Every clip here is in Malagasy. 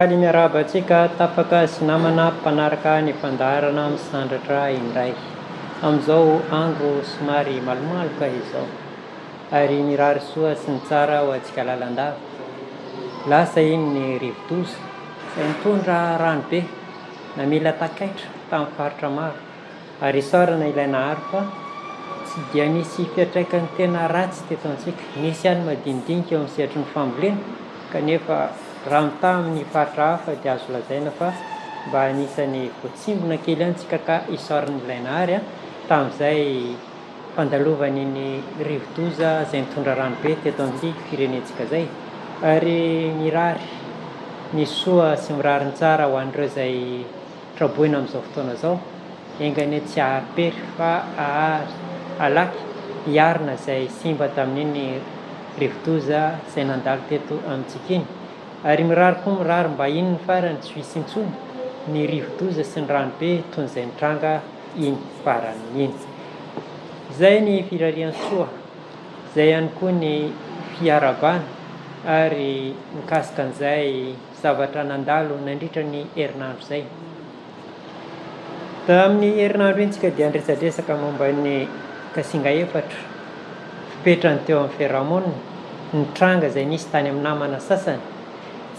Aly miarabantsika tapaka sy namana mpanaraka ny fandaharana misandratra indray. Amin'izao andro somary malomaloka izao ary mirary soa sy ny tsara ho antsika lalandava. Lasa iny ny rivo-doza izay mitondra ranobe na mila takaitra tamin'ny faritra maro ary isaorana ilay nahary fa tsy dia nisy fiantraikany tena ratsy teto antsika. Nisy ihany madinidinika eo amin'ny sehatry ny fambolena kanefa raha mitaha amin'ny faritra hafa dia azo lazaina fa mba anisany voatsimbona kely antsika ka isaorana ilay nahary tamin'izay fandalovany ny rivo-doza izay mitondra ranobe teto amin'ny firenentsika izay. Ary mirary ny soa sy mirary ny tsara ho an'ireo izay traboina amin'izao fotoana izao, engany tsy ahapery fa alaky hiarina izay simba tamin'iny rivo-doza izay nandalo teto amintsika iny. Ary mirary koa mirary mba iny ny farany tsy hisy intsony ny rivo-doza sy ny ranobe toy izay nitranga iny farany iny. Izay ny firarian'ny soa, izay ihany koa ny fiarabana ary mikasika an'izay zavatra nandalo nandritra ny herinandro izay. Tamin'ny herinandro iny tsika dia niresadresaka momba ny kasinga efatra fipetrany teo amin'ny fiarahamonina, ny tranga izay nisy tany amin'ny namana sasany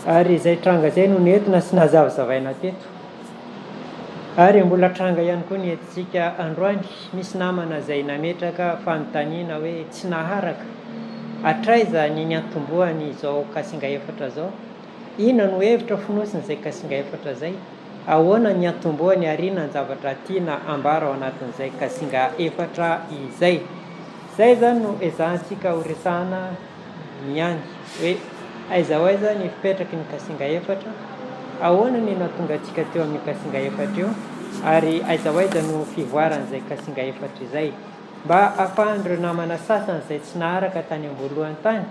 ary izay tranga izay no nentina sy nahazavazavaina teto. Ary mbola tranga ihany koa ny entintsika androany, misy namana izay nametraka fanontaniana hoe tsy naharaka hatraiza ny niantombohany izao kasinga efatra izao, inona no hevitra fonosiny izay kasinga efatra izay, ahoana ny antombohany ary inona ny zavatra tiana ambara ao anatin'izay kasinga efatra izay. Izay zany no ezahantsika ho resahana niany hoe aiza ho aiza ny fipetraky ny kasinga efatra, ahoana ny nahatonga antsika teo amin'ny kasinga efatra eo ary aiza ho aiza no fivoaran'izay kasinga efatra izay, mba ahafahan'ireo namana sasany izay tsy naharaka tany am-boalohany tany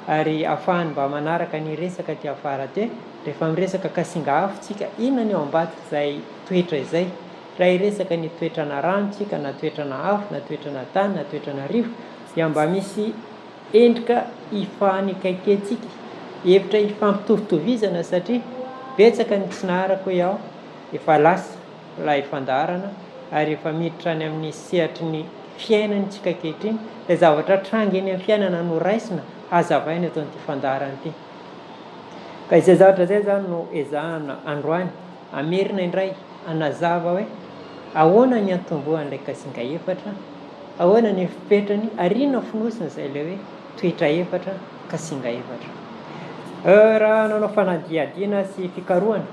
ary ahafahany mba manaraka ny resaka ty afara te. Rehefa miresaka kasinga hafotsika, inona ny ao ambadika izay toetra izay, raha hiresaka ny toetrana ranontsika na toetrana afo na toetrana tany na toetrana rivo dia mba misy endrika hifanikaiketsika, hevitra hifampitovitovizana satria betsaka ny tsy naharaka hoe ao efa lasa ilay fandaharana ary efa miditra any amin'ny sehatry ny fiainantsika ankehitriny. Ilay zavatra tranga eny amin'ny fiainana no raisina hazavaina eto an'ity fandaharana ity. Ka izay zavatra izay zany no ezahana androany amerina indray anazava hoe ahoana ny antombohan'ilay kasinga efatra, ahoana ny fipetrany ary inona fonosina izay ilay hoe toetra efatra kasinga efatra. Raha nanao fanadihadiana sy fikarohana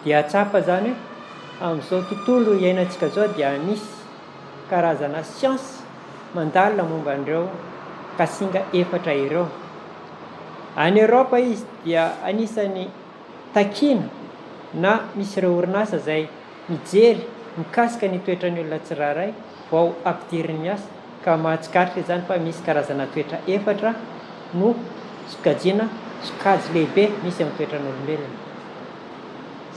dia tsapa zany hoe amin'izao tontolo iainantsika zao dia misy karazana siansy mandalina momba an'ireo kasinga efatra ireo. Any Eropa izy dia anisany takiana na misy ireo orinasa izay mijery mikasika ny toetrany olona tsirairay vao ampidiriny miasa ka mahatsikaritra izany fa misy karazana toetra efatra no sokajiana sokajy lehibe misy amin'ny toetran'olombelona.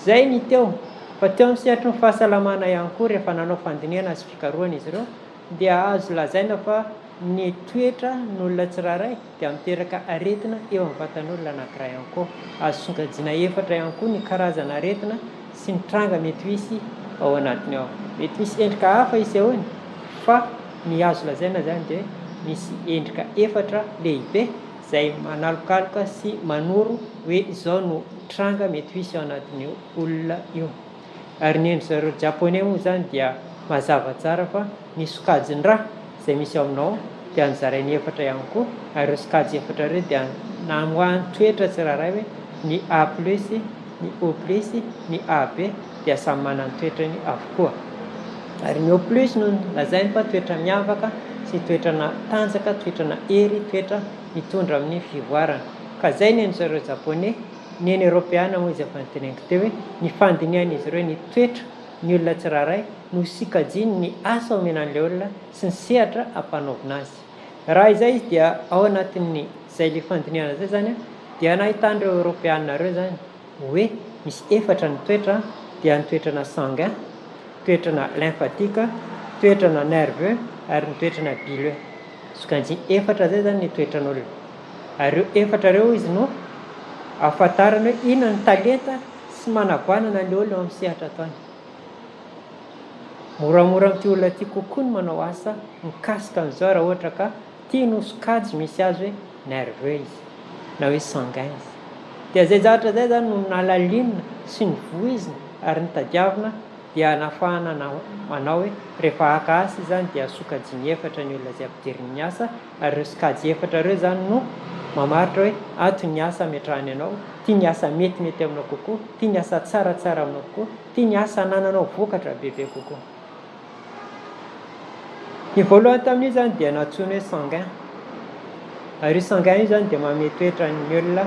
Zay ny teo fa teo amin'ny sehatry ny fahasalamana ihany koa rehefa nanao fandiniana sy fikarohana izy ireo dia azo lazaina fa ny toetra n'olona tsirairay dia miteraka aretina eo amin'ny vatan'olona anankiray ihany koa. Azo sokajiana efatra ihany koa ny karazana aretina sy ny tranga mety hisy ao anatiny ao. Mety misy endrika hafa isy ahoany fa ny azo lazaina zany dia misy endrika efatra lehibe izay manalokaloka sy manoro hoe izao no tranga mety hisy ao anatin'ny olona io. Ary ny endry japonais moa zany dia mazava tsara fa ny sokajin-draha izay misy ao aminao dia nizarainy efatra ihany koa ary ireo sokajy efatra ireo dia namoahany toetra tsirairay hoe ny A plus, ny O plus, ny AB dia samy manana toetrany avokoa. Ary ny O plus no lazainy fa toetra miavaka sy toetrana tanjaka, toetrana hery, toetra mitondra amin'ny fivoarana. Ka zay ny endry japonais, ny eny Eropeana moa izy efa niteneniko teo hoe ny fandinian'izy ireo ny toetra ny olona tsirairay no sikajiny ny asa omenan'ilay olona sy ny sehatra ampanaovina azy. Raha izay izy dia ao anatin'ny izay le fandiniana zay zany dia nahitan'ireo Eropeana ireo zany hoe misy efatra ny toetra dia ny toetrana sanguin, toetrana lymphatique, toetrana nerveux ary ny toetrana bileux. Sokajiny efatra zay zany ny toetran'olona. Ary efatra ireo izy no ahafantarana hoe inona ny talenta sy manavaonana ny olona amin'ny sehatra ataony. Moramora amin'ity olona ity kokoa ny manao asa mikasika an'izao raha ohatra ka tia no sokajy misy azy hoe nerveux izy na hoe sanguin izy. Dia zay zavatra zay zany no nalalinina sy ny voizina ary ny tadiavina dia nafahana manao hoe rehefa haka asa zany dia sokajiny efatra ny olona zay ampidiriny ny asa, ary ireo sokajy efatra ireo zany no mamaritra hoe ato ny asa ametrahany anao, tia ny asa metimety aminao kokoa, tia ny asa tsaratsara aminao kokoa, tia ny asa anananao vokatra bebe kokoa. Ny voalohany tamin'io zany dia natsoina hoe sanguin, ary io sanguin io zany dia manome toetra ny olona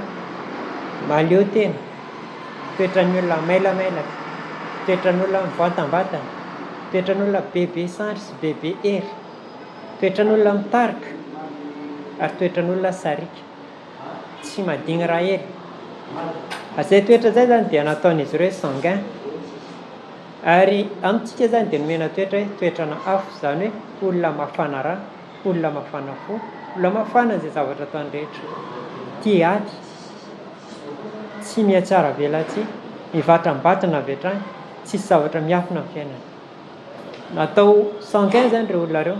maleo tena, toetra ny olona mailamailaka, toetra ny olona mivatambatana, toetra ny olona bebe sandry sy bebe hery, toetra ny olona mitarika ary toetra ny olona sarika, tsy madigny raha hely. Izay toetra zay zany dia nataon'izy ireo sanguin, ary amintsika zany dia nomena toetra hoe toetrana afo, zany hoe olona mafana rà, olona mafana fo, olona mafana zay zavatra ataony rehetra, tia ady, tsy mihatsara velatsia, mivatram-batana avy hatrany, tsisy zavatra miafina amin'ny fiainana. Natao sanguin zany ireo olona ireo,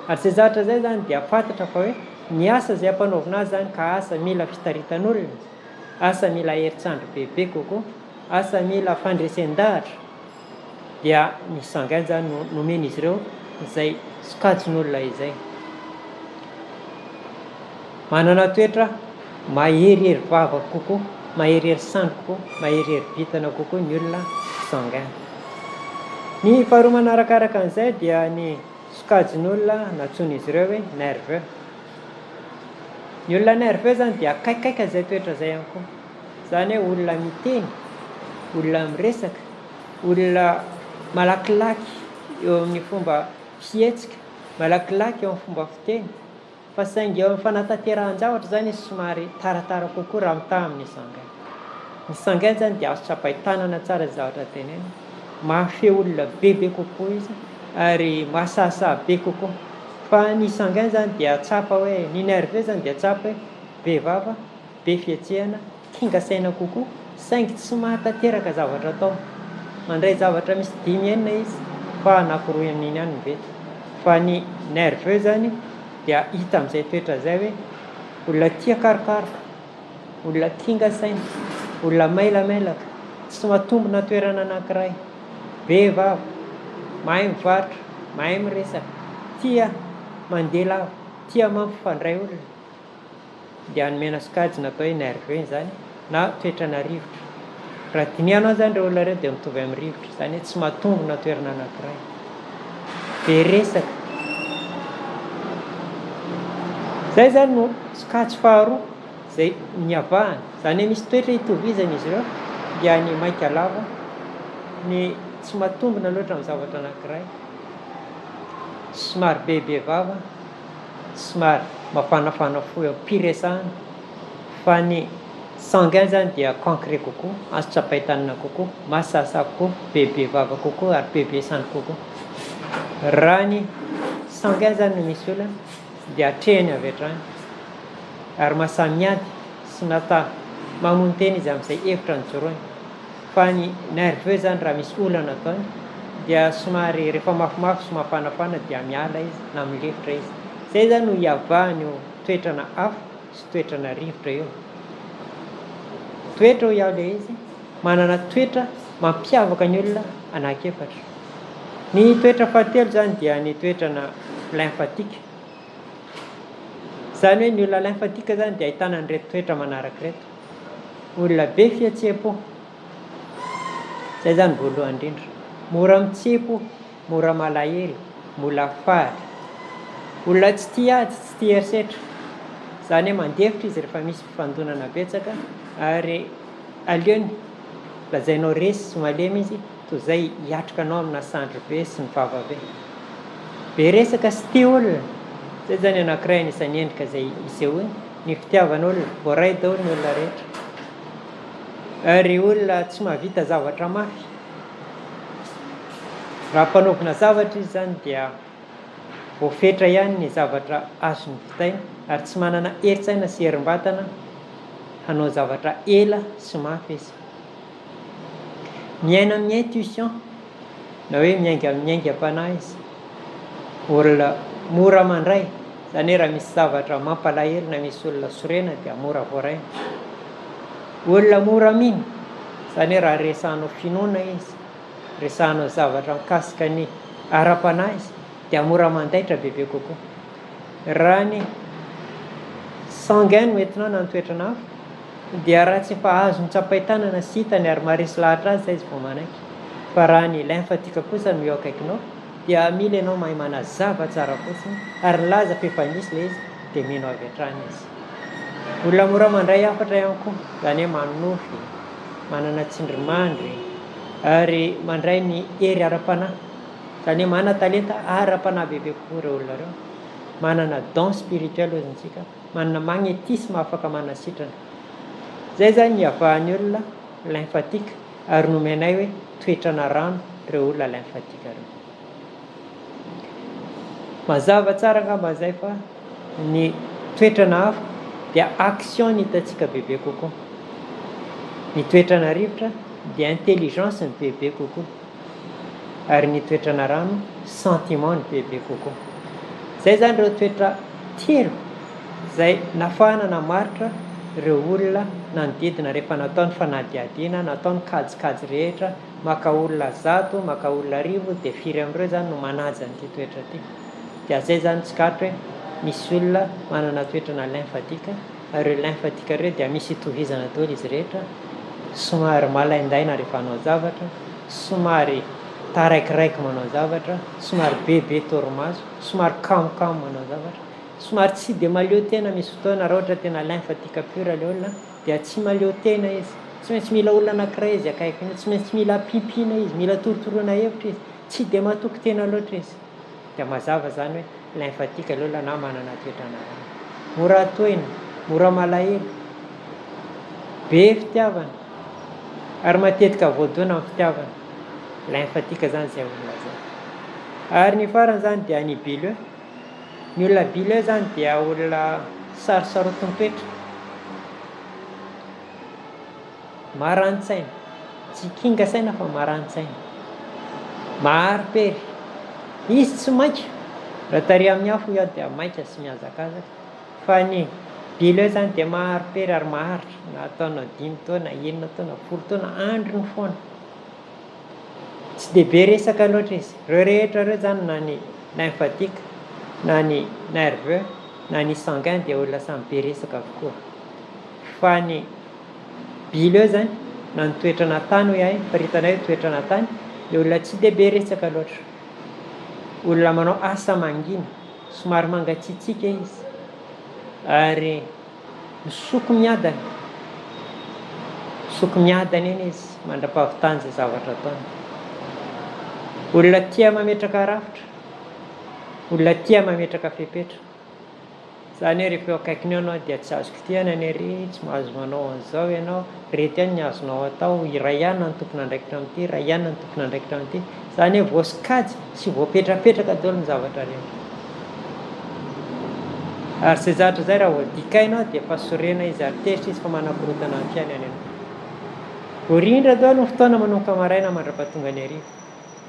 ary zay zavatra zay zany dia fantatra fa hoe ny asa zay ampanaovina azy zany ka asa mila fitaritan'olona, asa mila herintsandro bebe kokoa, asa mila fandresen-dahatra, dia ny sanguin zany nomen'izy ireo izay sokajin'olona izay. Manana toetra maherihery vava kokoa, maherihery sandro kokoa, maherihery vitana kokoa ny olona sanguin. Ny faharoa manarakaraka an'izay dia ny sokajin'olona natsoin'izy ireo hoe nerveux. Ny olona nerveux zany dia akaikaika zay toetra zay ihany koa, zany hoe olona miteny, olona miresaka, olona malakilaky eo amin'ny fomba fihetsika, malakilaky eo amin'ny fomba fiteny, fa saingy eo amin'ny fanatanterahon-javatra zany izy somary taratara kokoa raha mitaha amin'ny sanguin. Ny sanguin zany dia azo tsapahi-tanana tsara zavatra tenena, mahafehy olona bebe kokoa izy ary mahasahisahy be kokoa. Fa ny sanguin zany dia tsapa hoe, ny nerveux zany dia tsapa hoe be vava, be fietsehana, kinga saina kokoa, saingy tsy mahatanteraka zavatra atao, mandray zavatra misy 5 enina izy fa anakiroa amin'iny ihany mivety. Fa ny nerveux zany dia hita amin'izay toetra zay hoe olona tia karokaroka, olona kinga saina, olona mailamailaka, tsy matombona toerana anankiray, be vava, mahay mivarotra, mahay miresaka, tia mandeha lava, tia mampifandray olona, dia nomena sokajy natao hoe nerveux zany na toetrana rivotra. Raha dinihanao zany ireo olona ireo dia mitovy amin'ny rivotra, zany hoe tsy matombona toerana anankiray, be resaka. Zay zany no sokajy faharoa zay niavahana, zany hoe misy toetra hitovizana izy ireo, dia ny maika lava, ny tsy matombona loatra amin'ny zavatra anankiray, somary bebe vava, somary mafanafana fo eo am-piresahana. Fa ny sanguin zany dia concret kokoa, azo tsapahi-tanana kokoa, mahasahisahy kokoa, bebe vava kokoa ary bebe sandry kokoa. Raha ny sanguin zany no misy olona dia atrehany avy hatrany, ary mahasamiady sy nata mamono tena izy amin'izay hevitra nijoroany. Fa ny nerveux zany raha misy olana ataony dia somary rehefa mafimafy sy mafanafana dia miala izy na milefitra izy. Zay zany no hiavahany eo toetrana afo sy toetrana rivotra eo. Toetra ho iaho le izy manana toetra mampiavaka ny olona anankefatra. Ny toetra fahatelo zany dia ny toetrana lymphatique. Zany hoe ny olona lymphatique zany dia ahitana an'ireto toetra manaraka reto: olona be fihetsepo, zay zany voalohany indrindra, mora mitsepo, mora malahelo, mora faly, olona tsy tia ady, tsy tia herisetra, zany hoe mandefitra izy rehefa misy fifandonana betsaka, ary aleony lazainao resy sy malemy izy toy izay hiatrikanao amina sandry be sy ny vava be, be resaka sy tia olona. Zay zany anankiray anisan'ny endrika izay isehoany ny fitiavan'olona, voaray daholo ny olona rehetra, ary olona tsy mahavita zavatra mafy. Raha mpanaovina zavatra izy zany dia voafetra ihany ny zavatra azony vitaina, ary tsy manana herin-tsaina sy herim-batana hanao zavatra ela sy mafy izy. Miaina amin'ny intuition na hoe miainga-panahy izy. Olona mora mandray, zany hoe raha misy zavatra mampalahelo na misy olona sorena dia mora voaraina. Olona mora mino, zany hoe raha resahanao finoana izy, resahanao zavatra mikasika ny ara-panahy izy dia mora mandaitra bebe kokoa. Raha ny sangainy no entinao na nitoetrana hafa dia raha tsy efa azo mitsapaitanana sy hitany ary maharesy lahatra azy izy vao manaiky. Fa raha ny lymphatique kosa no eo akaikinao dia mila ianao mahay manazava tsara fotsiny ary laza fa efa nisy ilay izy dia mino avy hatrany izy. Olona mora mandray hafatra ihany koa, zany hoe manofy, manana tsindrimandry ary mandray ny hery ara-panahy, zany hoe mana talenta ara-panahy bebe kokoa ireo olona ireo. Manana don spirituel hozy tsika, manana magnétisme afaka manasitrana. Zay zany ny avahan'ny olona lymphatique ary nomenay hoe toetrana rano ireo olona lymphatique ireo. Mazava tsara angamba zay fa ny toetrana hafa dia action ny hitantsika bebe kokoa. Ny toetrana rivotra dia intelligence ny bebe kokoa ary ny toetrana rano sentiment ny bebe kokoa. Zay zany ireo toetra telo zay nafahana namaritra ireo olona nanodidina rehefa nataony fanadihadiana, nataony kajikajy rehetra, maka olona 100, maka olona 1000 dia firy amin'ireo zany no manaja an'ity toetra ity. Dia zay zany tsikatra hoe misy olona manana toetrana lymphatique ary ireo lymphatique ireo dia misy itovizana daholo izy rehetra, somary malaindaina rehefa hanao zavatra, somary taraikiraiky manao zavatra, somary bebe torimaso, somary kamokamo manao zavatra, somary tsy dia maleo tena. Misy fotoana raha ohatra tena lymphatique pure ilay olona dia tsy maleo tena izy, tsy maintsy mila olona anankiray izy akaikiny, tsy maintsy mila pipina izy, mila torotoroana hevitra izy, tsy dia matoky tena loatra izy. Dia mazava zany hoe lymphatique ilay olona na manana toetrana rano. Mora atoina, mora malahelo, be fitiavana ary matetika voadoana amin'ny fitiavana. Lymphatique zany zay olona zay. Ary ny farany zany dia ny bileux. Ny olona bileux zany dia olona sarosarotin'ny toetra, marani-tsaina, tsy kinga saina fa marani-tsaina, maharipery, izy tsy maika. Raha tary amin'ny afo iao dia maika sy mihazakazaka, fa ny bileux zany dia maharipery ary maharitra, na ataonao 5 taona, 9 taona, 10 taona, androny foana, tsy dia be resaka loatra izy. Ireo rehetra ireo zany na ny lymphatique na ny nerveux na ny sanguin dia olona samy be resaka avokoa. Fa ny bileux zany na ny toetrana tany hoe ahy, faritanay hoe toetrana tany, dia olona tsy dia be resaka loatra, olona manao asa mangina, somary mangatsiatsika izy ary misoko miadana, misoko miadana iny izy, mandra-pahavitany zay zavatra ataony. Olona tia mametraka rafitra, olona tia mametraka fepetra, zany hoe rehefa eo akaikiny ianao dia tsy azoko tiana ny ery, tsy mahazo manao an'izao ianao, reto ihany ny azonao atao, iray ihany ny tompona andraikitra amin'ity, iray ihany ny tompona andraikitra amin'ity. Zany hoe voasikajy sy voapetrapetraka daholo ny zavatra rehetra. Ary zay zavatra zay raha voadikainao dia efa sorena izy ary teritra izy fa manakorotana amin'ny fiainana ianao. Voarindra daholo ny fotoana manomboka maraina mandra-pahatonga ny hariva,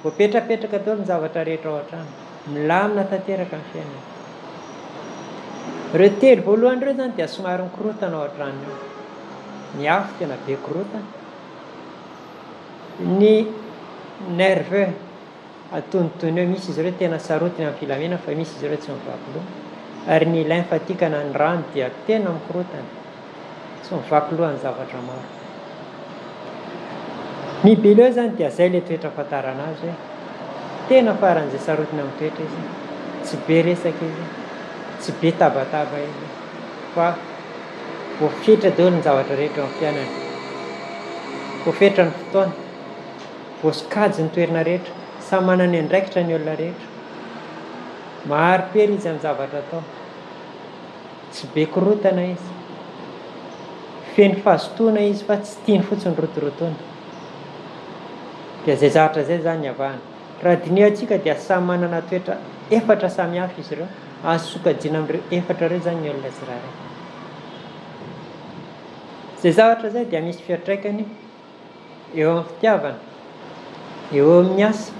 voapetrapetraka daholo ny zavatra rehetra ao an-trano, milamina tanteraka amin'ny fiainana. Ireo telo voalohany ireo zany dia somary mikorotana ao an-trano io. Ny afo tena be korotana, ny nerveux atonotony eo, misy izy ireo tena sarotiny amin'ny filamina fa misy izy ireo tsy mivaky-loha, ary ny lymphatique na ny rano dia tena mikorotana, tsy mivaky-loha ny zavatra maro. Ny bileux zany dia zay ilay toetra fahatarana azy hoe tena faran'izay sarotiny amin'ny toetra izy, tsy be resaka izy, tsy be tabataba izy, fa voafetra daholo ny zavatra rehetra amin'ny fiainana, voafetra ny fotoana, voasikajy ny toerana rehetra, samy manana ny andraikitra ny olona rehetra, maharipery izy amin'ny zavatra atao, tsy be korotana izy, feno fahazotoana izy fa tsy tiany fotsiny rotorotoana. Dia zay zavatra zay zany avahana. Raha dinihao antsika dia samy manana toetra efatra samy hafa izy ireo, azo sokajiana amin'ireo efatra ireo zany ny olona tsirairay. Zay zavatra zay dia misy fiantraikany eo amin'ny fitiavana, eo amin'ny asa,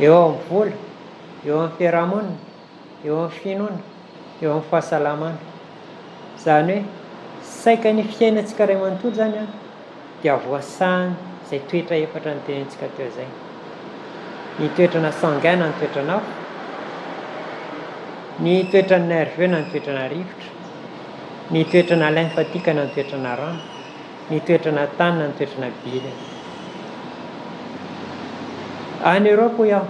eo amin'ny vola, eo amin'ny fiarahamonina, eo amin'ny finoana, eo amin'ny fahasalamana. Zany hoe saika ny fiainantsika iray manontolo zany a dia voasahany zay toetra efatra ny tenentsika teo zay. Ny toetrana sanguin na ny toetrana afo, ny toetrana nerveux na ny toetrana rivotra, ny toetrana lymphatique na ny toetrana rano, ny toetrana tany na ny toetrana bile. Any Europe iaho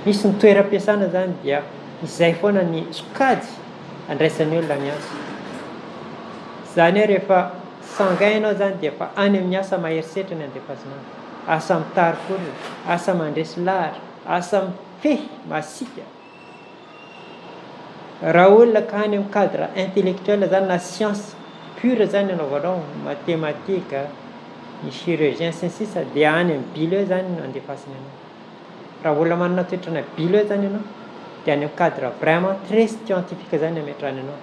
misy ny toeram-piasana zany dia izay foana ny sokajy andraisan'ny olona miasa. Zany hoe rehefa sanguin ianao zany dia efa any amin'ny asa maherisetra ny andefasinao, asa mitarika olona, asa mandresy lahatra, asa mifehy masika. Raha olona ka any amin'ny cadre intellectuel zany na science pure zany anaovanao, matematika, ny chirurgien sy ny sisa dia any amin'ny bile zany no andefasiny anao. Raha olona manana toetrana bile zany ianao dia any amin'ny cadre vraiment très scientifique zany ametrahany anao.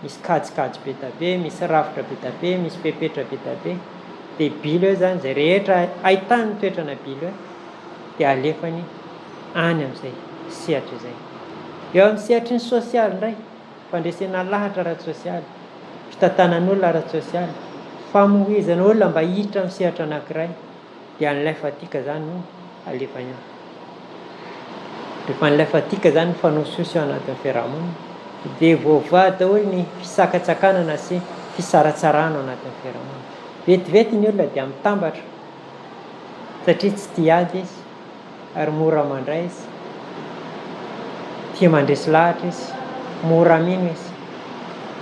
Misy kajikajy be tabe, misy rafitra be tabe, misy pepetra be tabe. Dia bile zany zay rehetra ahitany toetrana bile dia alefany any amin'izay sehatra izay. Eo amin'ny sehatry ny sosialy indray, fandresena lahatra ara-tsosialy, fitantanan'olona ara-tsosialy, famohizana olona mba hiditra amin'ny sehatra anankiray dia ny lymphatique zany no alefany ao. Rehefa ny lymphatique zany fanao sosy ao anatin'ny fiarahamonina dia voavaha daholo ny fisakatsakanana sy fisaratsarana ao anatin'ny fiarahamonina. Vetivety ny olona dia mitambatra satria tsy tia ady izy ary mora mandray izy, tia mandresy lahatra izy, mora mino izy.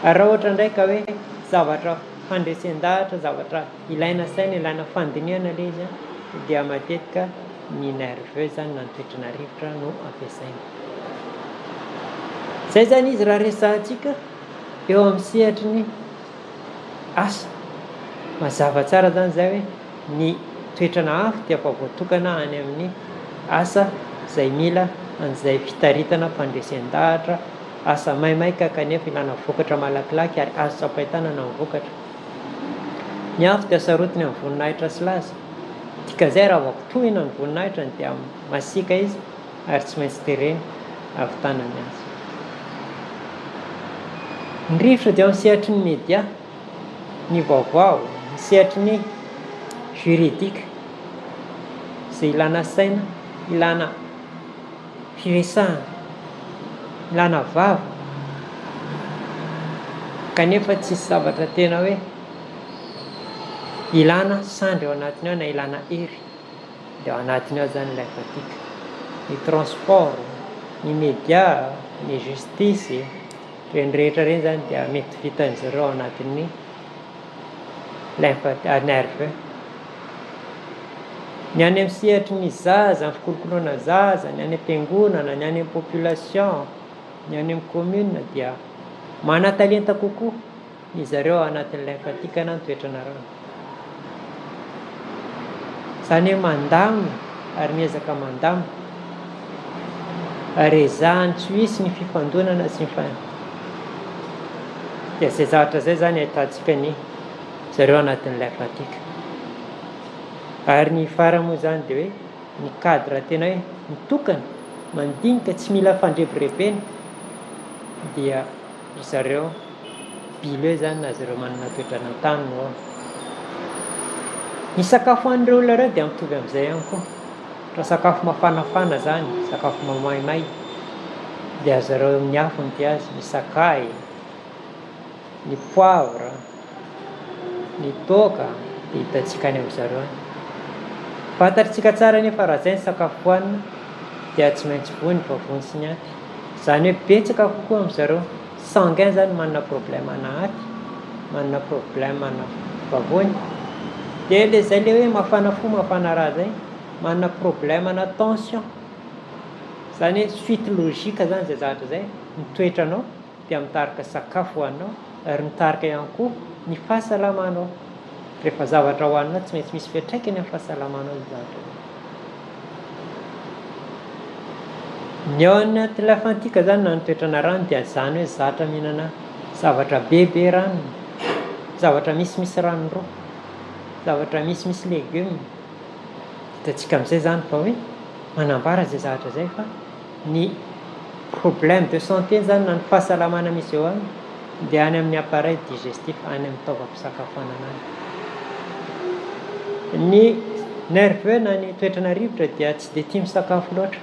Ary raha ohatra indray ka hoe zavatra fandresen-dahatra, zavatra ilaina saina, ilaina fandiniana ilay izy dia matetika ny nerveux zany na ny toetrana rivotra no ampiasaina. Zay zany izy raha resahantsika eo amin'ny sehatry ny asa. Mazava tsara zany zay hoe ny toetrana afo dia efa voatokana any amin'ny asa zay mila an'izay fitaritana fandresen-dahatra, asa maimaika kanefa ilana vokatra malakilaky ary azo tsapahitanana amin'ny vokatra. Ny afo dia sarotiny amin'ny voninahitra sy laza. Tika zay raha voakitohina ny voninahitra dia masika izy ary tsy maintsy terena ahavitana ny azy. Ny rivotra dia amin'ny sehatry ny média, ny vaovao, ny sehatry ny juridika, izay ilana saina, ilana firesahana, ilana vava, kanefa tsisy zavatra tena hoe ilana sandry ao anatiny ao na ilana hery dia ao anatiny ao zany lymphatique. Ny transport, ny média, ny justice, reny rehetra reny zany dia mety vitan'izareo ao anatin'ny nerveux. Ny any amin'ny sehatry ny zaza, ny fikolokoloana zaza, ny any am-piangonana, ny any amin'ny population, ny any amin'ny commune dia mana-talenta kokoa ny zareo anatin'ny lymphatique na ny toetrana rano. Zany hoe mandamina ary miezaka mandamina ary ezahany tsy hisy ny fifandonana sy ny dia zay zavatra zay zany ahitantsika ny zareo anatin'ny lymphatique. Ary ny farany moa zany dia hoe ny cadre tena hoe mitokana mandinika tsy mila fandrebirebena dia zareo bile zany na zareo manana toetrana tany no ao. Ny sakafo hoan'ireo olona ireo dia mitovy amin'izay ihany koa. Raha sakafo mafanafana zany, sakafo mamaimay dia zareo amin'ny afo ny tia azy, ny sakay, ny poivre, ny toaka dia hitantsika any amin'izareo any. Fantatritsika tsara nefa raha zay ny sakafo hoanina dia tsy maintsy voany fa voany sy ny aty. Zany hoe betsaka kokoa amin'izareo sanguin zany manana problème ana aty, manana problème ana vavony. Dia le zay le hoe mafana fo mafana raha zay manana problème ana tension. Zany hoe suite logique zany zay zavatra zay, mitoetra anao dia mitarika sakafo hoaninao ary mitarika ihany koa ny fahasalamanao. Rehefa zavatra hoaninao tsy maintsy misy fiantraikany amin'ny fahasalamanao ny zavatra. Ny ao anaty lymphatique zany na ny toetrana rano dia zany hoe zatra mihinana zavatra bebe rano. zavatra misimisy ranon-droa, zavatra misimisy legioma. Hitantsika amin'izay zany fa hoe manambara zay zavatra zay fa ny problème de santé zany na ny fahasalamana misy eo any dia any amin'ny appareil digestif, any amin'ny taovam-pisakafoanana any. Ny nerveux na ny toetrana rivotra dia tsy dia tia misakafo loatra,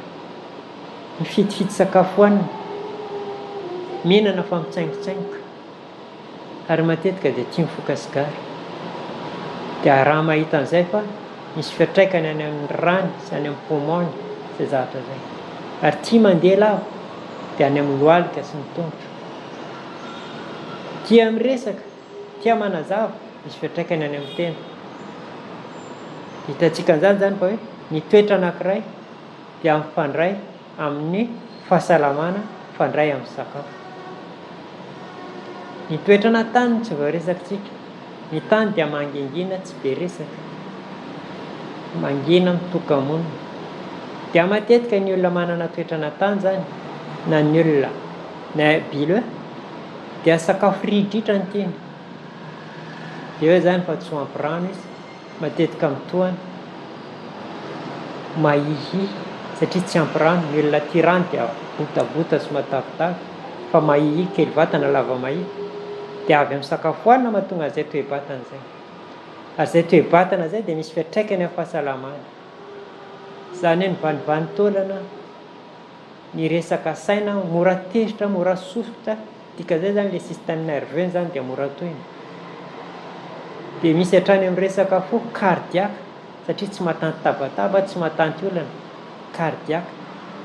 mifitofito sakafo hoanina, mihinana fa mitsaingotsaingoka ary matetika dia tia mifoka sigara. Dia raha mahita an'izay fa misy fiantraikany any amin'ny rany sy any amin'ny poumon izay zavatra izay, ary tia mandeha lava dia any amin'ny lohalika sy ny tongotra. Tia miresaka, tia manazava, misy fiantraikany any amin'ny tena. Hitantsika an'izany zany fa hoe ny toetra anankiray dia mifandray amin'ny fahasalamana, mifandray amin'ny sakafo. Ny toetrana tany tsy voaresakitsika. Ny tany dia mangingina, tsy be resaka, mangina mitoka-monina. Dia matetika ny olona manana toetrana tany zany na ny olona na bileux dia sakafo ridritra ny tiany. Dia eo zany fa tsy ampy rano izy, matetika mitohana, mahihy satria tsy ampy rano. Ny olona tia rano dia botabota sy matavitavy, fa mahihy kely vatana lava mahihy. Dia avy amin'ny sakafo hoanina mahatonga an'izay toe-batana izay. Ary izay toe-batana izay dia misy fiantraikany amin'ny fahasalamana. Izany hoe ny vanivany-taolana, ny resaka saina, mora tezitra, mora sosotra. Dikan'izay zany ilay système nerveux zany dia mora tohina. Dia misy hatrany amin'ny resaka fo cardiaque, satria tsy mahatanty tabataba, tsy mahatanty olana, cardiaque.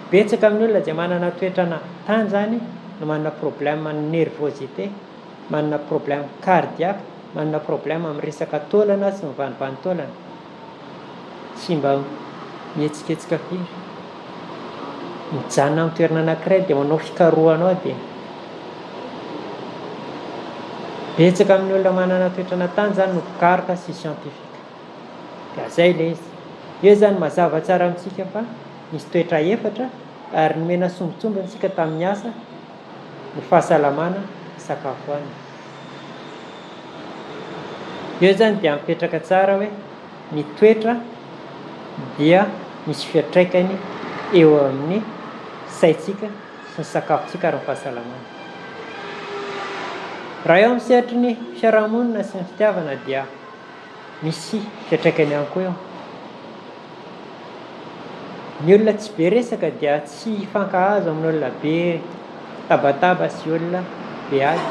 Betsaka amin'ny olona izay manana toetrana tany zany no manana problème ny nervosité, manana problème cardiaque, manana problème amin'ny resaka taolana sy ny vanivany-taolana. Tsy mba mihetsiketsika firy. Mijanona amin'ny toerana anankiray dia manao fikarohana dia betsaka amin'ny olona manana toetrana tany zany no pikaroka sy scientifique. Dia zay ilay izy. Eo zany mazava tsara amintsika fa misy toetra efatra ary nomena sombintsombintsika tamin'ny asa ny fahasalamana, sakafo hoanina. Eo zany dia mipetraka tsara hoe ny toetra dia misy fiantraikany eo amin'ny saitsika sy ny sakafontsika ary ny fahasalamana. Raha eo amin'ny sehatry ny fiarahamonina sy ny fitiavana dia misy fiantraikany ihany koa eo. Ny olona tsy be resaka dia tsy hifankahazo amin'ny olona be tabataba sy olona be ady.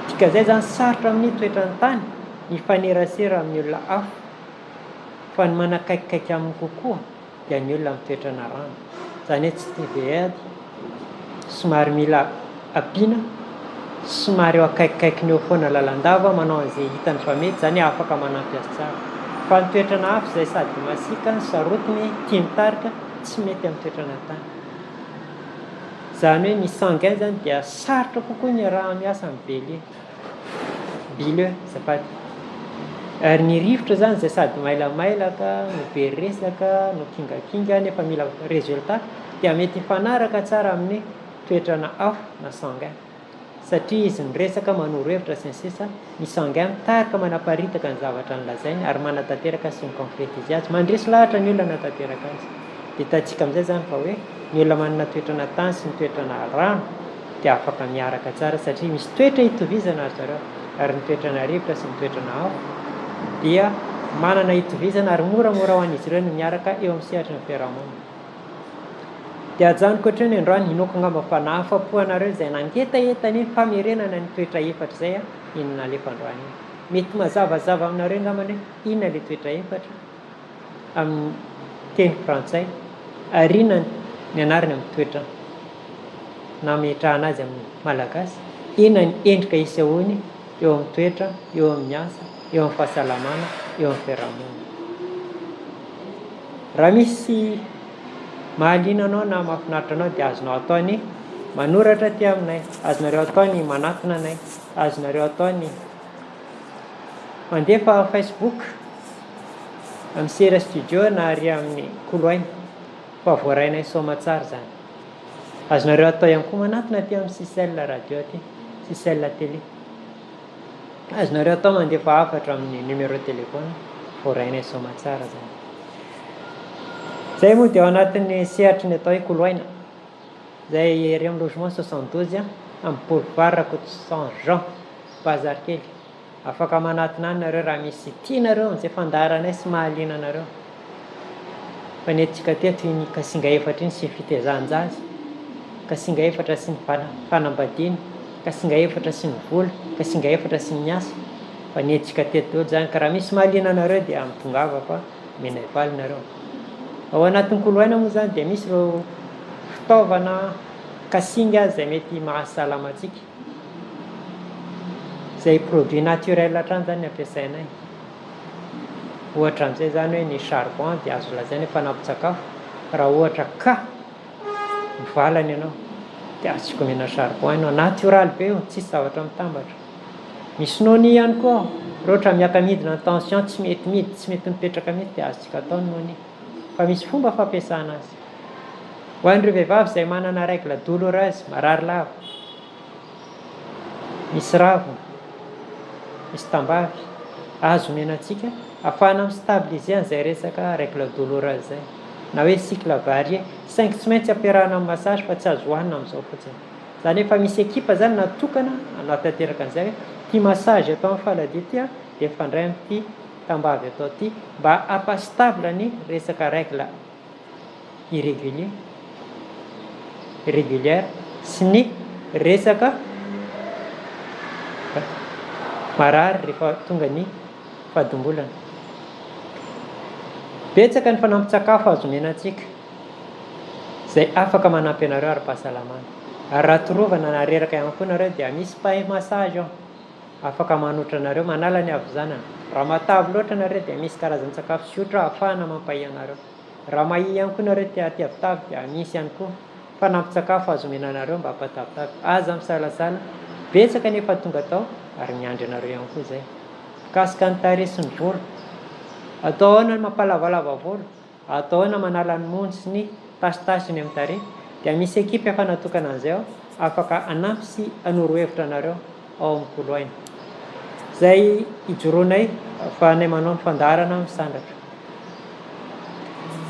Dikan'izay zany sarotra amin'ny toetrany tany ny fanerasera amin'ny olona hafa, fa ny manakaikikaiky aminy kokoa dia ny olona amin'ny toetrana rano. Izany hoe tsy tia be ady, somary mila ampiana, somary eo akaikikaikiny eo foana lalandava, manao an'izay hitany fa mety, izany hoe afaka manampy azy tsara. Fa ny toetrana hafa izay sady masika, ny sarotiny, tia mitarika, tsy mety amin'ny toetrana tany. Izany hoe ny sanguin zany dia sarotra kokoa ny raha miasa amin'ny bélier, bileux azafady. Ary ny rivotra zany izay sady mailamailaka, no be resaka, no kingakinga nefa mila résultat, dia mety mifanaraka tsara amin'ny toetrana hafa na sanguin. Satria izy miresaka, manoro hevitra sy ny sisa, ny sanguin mitarika manaparitaka ny zavatra nolazainy ary manatanteraka sy ny concrétiser azy, mandresy lahatra ny olona natanteraka azy. Dia hitantsika amin'izay zany fa hoe ny olona manana toetrana tany sy ny toetrana rano dia afaka miaraka tsara satria misy toetra hitovizana azy zareo. Ary ny toetrana rivotra sy ny toetrana hafa dia manana hitovizana ary moramora ho an'izy ireo no miaraka eo amin'ny sehatry ny fiarahamonina. Dia ajanoko ohatrany androany inoko angamba fa nahafa-po anareo izay nangetahetany famerenana ny toetra efatra izay inona alefa androany iny. Mety mazavazava aminareo angambany hoe inona ilay toetra efatra amin'ny teny frantsay ary inona ny anarany amin'ny toetra nametrahana azy amin'ny malagasy, inona ny endrika isehoany eo amin'ny toetra, eo amin'ny asa, eo amin'ny fahasalamana, eo amin'ny fiarahamonina. Raha misy mahaliana anao na mahafinaritra anao dia azonao atao ny manoratra aty aminay, azonareo atao ny manatona anay, azonareo atao ny mandefa Facebook amin'ny Sera Studio na ary amin'ny Koloaina fa voarainay Soamatsara zany. Azonareo atao ihany koa manatona aty amin'ny Sisel radio aty, Sisel télé. azonareo atao mandefa hafatra amin'ny numéro téléphone voarainay somatsara zany. Zay moa dia ao anatin'ny sehatry ny atao hoe Koloaina zay ery amin'ny logement 72 amin'ny boulevard Coton Jean bazary kely. Afaka manatona any nareo raha misy tianareo izay fandaharanay sy mahaliana anareo. Fa ny antsika teto ny kasinga efatra iny sy ny fitezan-jazy, kasinga efatra sy ny fanambadiana, kasinga efatra sy ny vola, kasinga efatra sy ny asa. Fa ny antsika teto zany ka raha misy mahaliana anareo dia mitongava fa menay valy nareo. Ao anatin'ny Koloaina moa zany dia misy ireo fitaovana kasinga izay mety mahasalama antsika. Zay produit naturel hatrany zany ampiasainay. Ohatra amin'izay zany hoe ny charbon dia azo lazaina hoe fanampin-tsakafo. Raha ohatra ka mivalana ianao dia azoko omena charbon ianao, natoraly be io, tsisy zavatra mitambatra. Misy noni ihany koa, raha ohatra miaka midina ny tension tsy mety midy, tsy mety mipetraka mihitsy dia azontsika atao ny noni. Fa misy fomba fampiasana azy. Ho an'ireo vehivavy izay manana règle douloureuse, marary lava, misy ravo, misy tambavy, azo menantsika ahafahana mistabiliser an'izay resaka règle douloureuse zay. Na hoe cycle varié, 5 tsy maintsy ampiarahana amin'ny massage fa tsy azo hohanina amin'izao fotsiny. Zany efa misy ekipa zany natokana anatanteraka an'izay hoe ty massage atao amin'ny faladia ty dia fandray amin'ity tambavy atao ty mba hampastable ny resaka règle irrégulière sy ny resaka marary rehefa tonga ny fahadimbolana. Betsaka ny fanampin-tsakafo azo menantsika zay afaka manampy anareo ara-pahasalamana. Ary raha torovana na reraka ihany koa nareo dia misy pain massage ao afaka manoatra anareo manala ny havozanana. Raha matavy loatra nareo dia misy karazan-tsakafo sotra ahafahana mampahy anareo. Raha mahia ihany koa nareo tiavitavy dia misy ihany koa fanampin-tsakafo azo menanareo mba hampatavitavy. Aza misalasala betsaka nefa tonga tao ary miandry anareo ihany koa zay. Mikasika ny tarehy sy ny volo, atao ahoana ny mampalavalava volo, atao ahoana manala ny mony sy ny tasitasiny amin'ny tarehy dia misy ekipa efa natokana an'izay ao afaka anampy sy hanoro hevitra anareo ao amin'ny Koloaina. Zay ijoroanay ahafahanay manao ny fandaharana misandratra.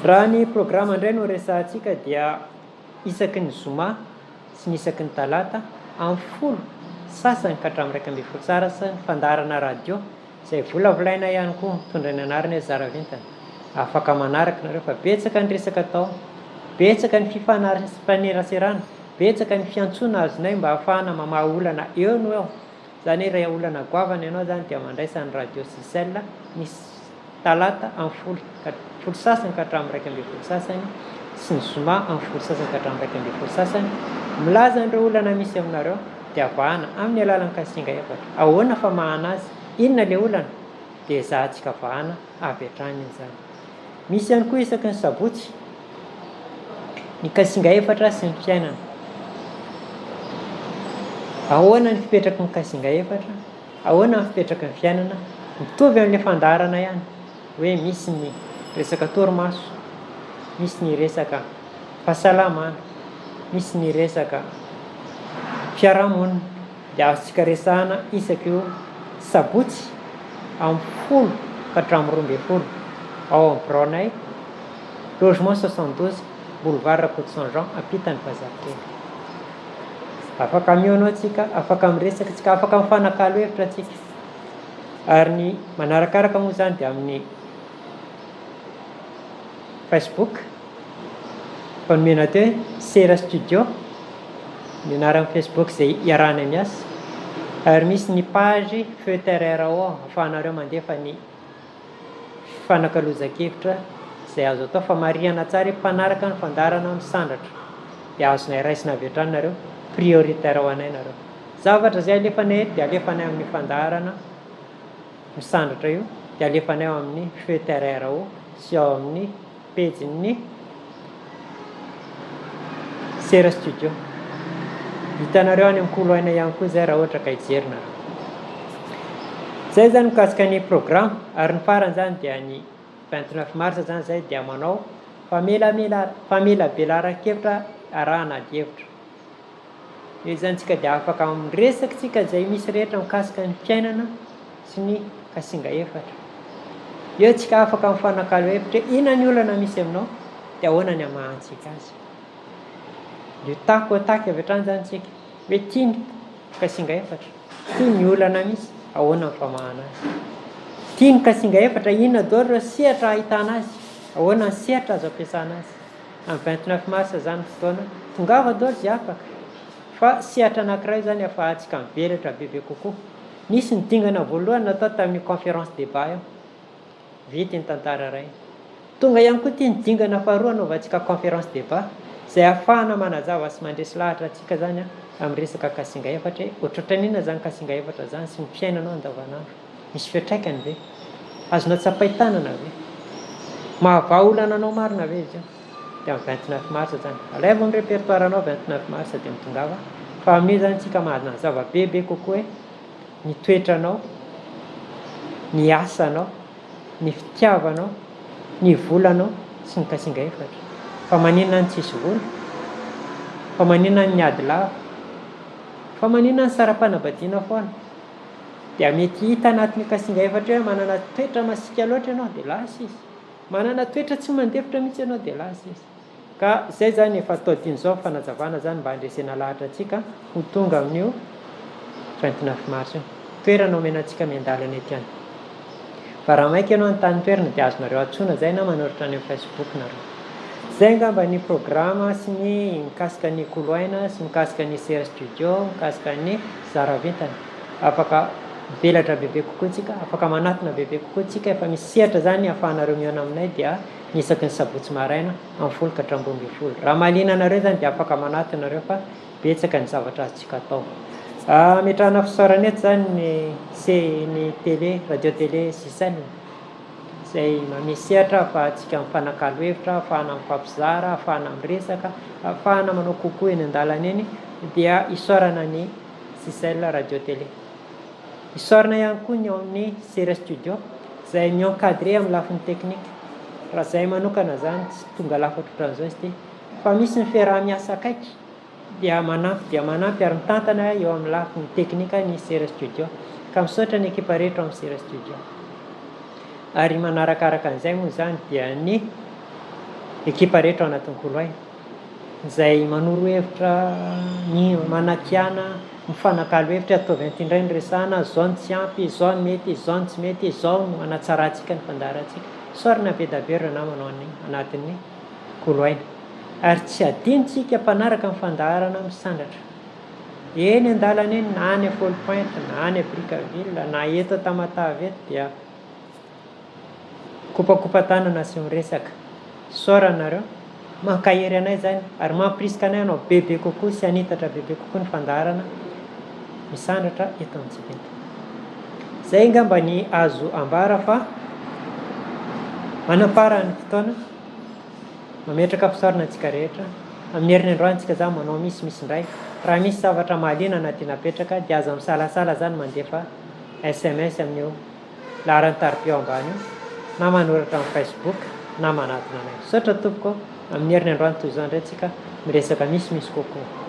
Raha ny programma indray no resahantsika dia isaky ny zoma sy ny isaky ny talata amin'ny 10 sasany ka hatramin'ny 12 tsara sy ny fandaharana radio izay volavolaina ihany koa mitondra ny anarany hoe Zaravintana. Afaka manaraka nareo fa betsaka ny resaka atao, betsaka ny fifaneraserana, betsaka ny fiantsoana azonay mba ahafahana mamaha olana eo no eo. Zany raha olana goavana ianao zany dia mandraisany radio Sisel ny talata amin'ny 10 sasany ka hatramin'ny 12 sasany sy ny zoma amin'ny 10 sasany ka hatramin'ny 12 sasany. Milaza ireo olana misy aminareo dia avahana amin'ny alalan'ny kasinga efatra. Ahoana fa mahana azy, inona ilay olana dia zahantsika vahana avy hatrany zany. Misy ihany koa isaky ny sabotsy ny kasinga efatra sy ny fiainana. Ahoana ny fipetraky ny kasinga efatra, ahoana ny fipetraky ny fiainana, mitovy amin'ilay fandaharana ihany hoe misy ny resaka torimaso, misy ny resaka fahasalamana, misy ny resaka fiarahamonina. Dia azontsika resahana isaky io sabotsy amin'ny 10 ka hatramin'ny 12 ao amin'ny Braonay, logement 72 boulevard Coton Jean ampitan'ny bazary kely. Afaka mionao antsika, afaka miresaka antsika, afaka mifanakalo hevitra antsika. Ary ny manarakaraka moa zany dia amin'ny Facebook fanomena teo Sera Studio, ny anaran'ny Facebook izay iarahana miasa. Ary misy ny page Feu Terreur ao ahafahanareo mandefa ny fanakalozan-kevitra izay azo atao fa marihana tsara mpanaraka ny fandaharana misandratra dia azonay raisina avy hatrany nareo prioritaire ho anay nareo. Zavatra izay alefanay dia alefanay amin'ny fandaharana misandratra io dia alefanay ao amin'ny Feu Terreur ao sy ao amin'ny pejin'ny Sera Studio. Hitanareo any amin'ny Koloaina ihany koa zay raha ohatra ka hijerinareo. Zay zany mikasika ny programme. Ary ny farany zany dia ny 29 mars zany zay dia manao famelabelan-kevitra arahana hevitra. Io zany tsika dia afaka miresaka tsika izay misy rehetra mikasika ny fiainana sy ny kasinga efatra. Eo tsika afaka mifanakalo hevitra inona ny olana misy aminao dia ahoana ny amahantsika azy. Io tako ataky avy hatrany zany tsika hoe tia ny kasinga efatra, tia ny olana misy, ahoana ny famahana azy. Tia ny kasinga efatra, inona daholo ireo sehatra ahitana azy, ahoana ny sehatra azo ampiasana azy. Amin'ny 29 mars zany fotoana tongava daholo zay afaka, fa sehatra anankiray zany ahafahantsika mivelatra bebe kokoa. Nisy ny dingana voalohany natao tamin'ny conférence débat eo, vita ny tantara iray. Tonga ihany koa tia ny dingana faharoa anaovantsika conférence débat, zay ahafahana manazava sy mandresy lahatra atsika zany amin'ny resaka kasinga efatra. Ohatrohatran'inona zany kasinga efatra zany sy ny fiainanao andavanandro, misy fiantraikany ve? Azonao tsapaitanana ve? Mahavaha olana anao marina ve izy io? Dia amin'ny 29 mars zany alaivo amin'ny répertoire anao 29 mars dia mitongava. Fa amin'io zany tsika manazava bebe kokoa hoe ny toetranao, ny asanao, ny fitiavanao, ny volanao sy ny kasinga efatra. Fa maninona ny tsisy vola, fa maninona ny ady lava, fa maninona ny sara-panambadiana foana. Dia mety hita anatin'ny kasinga efatra hoe manana toetra masika loatra ianao dia lasa izy, manana toetra tsy mandefitra mihitsy ianao dia lasa izy. Ka zay zany efa atao din'izao fanazavana zany mba handresena lahatra atsika ho tonga amin'io 29 mars io. Toerana omenantsika miandalana ety any. Fa raha maika ianao an-tany toerana dia azonareo antsoina zay na manoratra any amin'ny Facebook nareo. Zay ngamba ny programma sy ny mikasika ny koloaina sy mikasika ny Sera Studio, mikasika ny zaravintana. Afaka mivelatra bebe kokoa tsika, afaka manatona bebe kokoa tsika. Efa misy sehatra zany ahafahanareo mihaona aminay dia nisaky ny sabotsy maraina amin'ny 10 ka 12. Raha mahaliana anareo zany dia afaka manatona nareo fa betsaka ny zavatra azontsika atao. Metrahana fisaorana eto zany ny télé, radio télé Sisal, zay misy sehatra ahafahantsika mifanakalo hevitra, ahafahana mifampizara, ahafahana miresaka, ahafahana manao kokoa eny an-dalana eny, dia isaorana ny Sisal radio télé. Isaorana ihany koa ny ao amin'ny Sera Studio zay mi-encadré amin'ny lafiny teknika. Raha zay manokana zany tsy tonga lafatra ohatran'izao izy ty, fa misy ny fiaraha-miasa akaiky dia manampy ary mitantana eo amin'ny lafiny teknika ny Sera Studio, ka misaotra ny ekipa rehetra amin'ny Sera Studio. Ary manarakaraka an'izay moa zany dia ny ekipa rehetra ao anatin'ny koloaina izay manoro hevitra, ny manakiana, mifanakalo hevitra, ataovy antindray ny resahana, zao ny tsy ampy, zao ny mety, zao ny tsy mety, zao ny manatsaratsika ny fandaharantsika. Saorina be da be ireo namanao anatin'ny koloaina. Ary tsy adinontsika mpanaraka amin'ny fandaharana misandratra. Eny an-dalana eny na any Fôly Pointe, na any Brickaville, na eto Tamatave eto dia kopakopa-tanana sy miresaka. Saorana nareo, mankahery anay zany ary mampirisika anay anao bebe kokoa sy anitatra bebe kokoa ny fandaharana misandratra eto amintsika eto. Zay ngamba ny azo ambara fa manapara ny fotoana mametraka fisaorana antsika rehetra. Amin'ny herin'ny androantsika zany manao misy indray. Raha misy zavatra mahaliana anaty napetraka dia aza misalasala zany mandefa SMS amin'io laharany taribio ambany io, na manoratra amin'ny Facebook na manatona anay. Saotra tompoko, amin'ny herin'ny androany toy izao indray tsika miresaka misy kokoa.